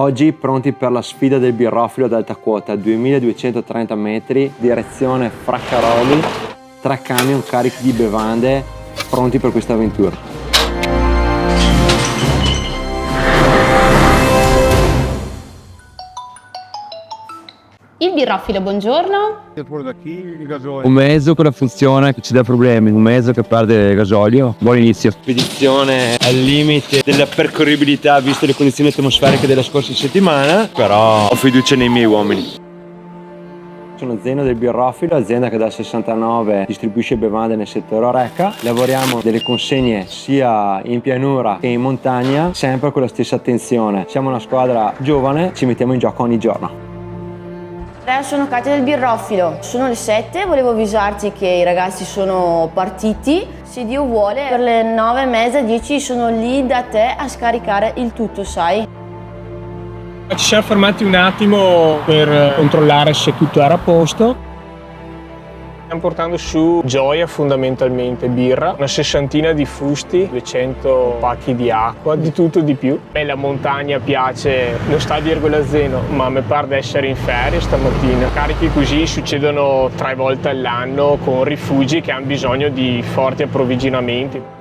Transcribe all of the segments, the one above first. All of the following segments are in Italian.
Oggi pronti per la sfida del birrofilo ad alta quota, 2230 metri, direzione Fraccaroli, 3 camion carichi di bevande, pronti per questa avventura. Il birrofilo, buongiorno. Un mezzo che non funziona, che ci dà problemi, un mezzo che perde gasolio. Buon inizio. Spedizione al limite della percorribilità viste le condizioni atmosferiche della scorsa settimana, però ho fiducia nei miei uomini. Sono Zeno del Birrofilo, azienda che dal 69 distribuisce bevande nel settore Oreca. Lavoriamo delle consegne sia in pianura che in montagna, sempre con la stessa attenzione. Siamo una squadra giovane, ci mettiamo in gioco ogni giorno. Sono Katia del Birrofilo, sono le 7, volevo avvisarti che i ragazzi sono partiti. Se Dio vuole, per le 9:30, 10 sono lì da te a scaricare il tutto, sai? Ci siamo fermati un attimo per controllare se tutto era a posto. Stiamo portando su gioia fondamentalmente, birra, una 60 di fusti, 200 pacchi di acqua, di tutto di più. A me la montagna piace, non sta a dirvelo a Zeno, ma mi pare di essere in ferie stamattina. Carichi così succedono 3 volte all'anno con rifugi che hanno bisogno di forti approvvigionamenti.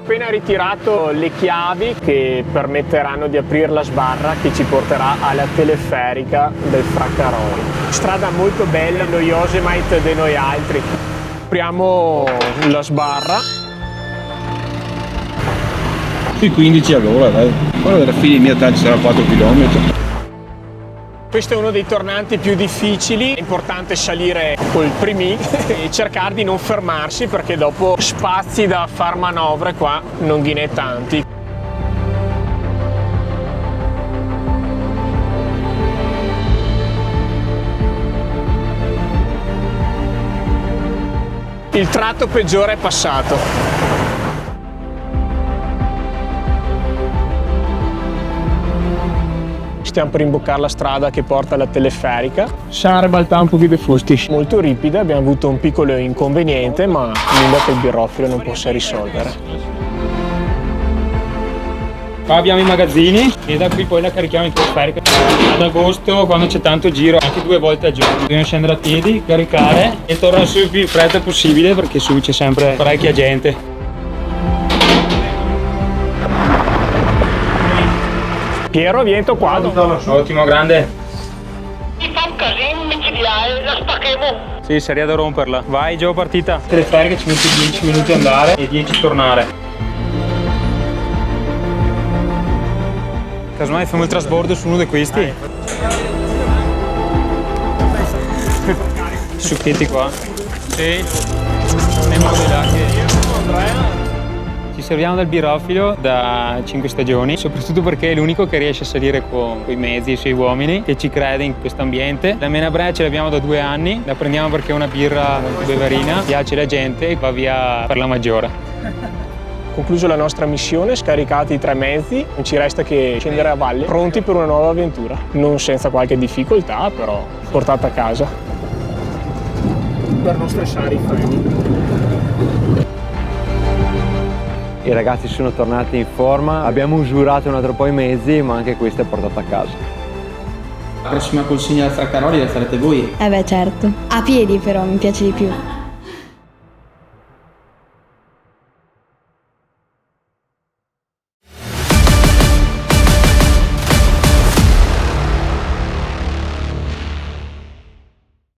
Appena ritirato le chiavi che permetteranno di aprire la sbarra che ci porterà alla teleferica del Fraccaroli. Strada molto bella, lo Yosemite di noi altri. Apriamo la sbarra. Sui 15 all'ora, dai. Quello della fine mia tanto sarà 4 km. Questo è uno dei tornanti più difficili, è importante salire col primi e cercare di non fermarsi perché dopo spazi da far manovre qua non ghine tanti. Il tratto peggiore è passato. Stiamo per imboccare la strada che porta alla teleferica. Sarà baltare un po' di fusti. Molto ripida, abbiamo avuto un piccolo inconveniente, ma nulla che il birrofilo non possa risolvere. Qua abbiamo i magazzini e da qui poi la carichiamo in teleferica. Ad agosto, quando c'è tanto giro, anche 2 volte al giorno. Dobbiamo scendere a piedi, caricare e tornare su il più in fretta possibile perché su c'è sempre parecchia gente. Piero, viento qua. Ottimo, grande. Mi fa un casino micidiale, la spacchevo. Sì, sarebbe da romperla. Vai, Gio, partita. Teleferica ci mette 10 minuti andare e 10 tornare. Casomai facciamo il trasbordo su uno di questi. Succhetti qua. Sì. Andiamo di là che... Ci serviamo del birrofilo da 5 stagioni, soprattutto perché è l'unico che riesce a salire con i mezzi e i suoi uomini, che ci crede in questo ambiente. La Menabrea ce l'abbiamo da 2 anni, la prendiamo perché è una birra molto beverina, piace la gente e va via per la maggiore. Concluso la nostra missione, scaricati i 3 mezzi, non ci resta che scendere a valle, pronti per una nuova avventura. Non senza qualche difficoltà, però portata a casa. Per non stressare i freni. I ragazzi sono tornati in forma, abbiamo usurato un altro po' i mezzi, ma anche questo è portato a casa. La prossima consegna al Fraccaroli la farete voi? Beh certo, a piedi però mi piace di più.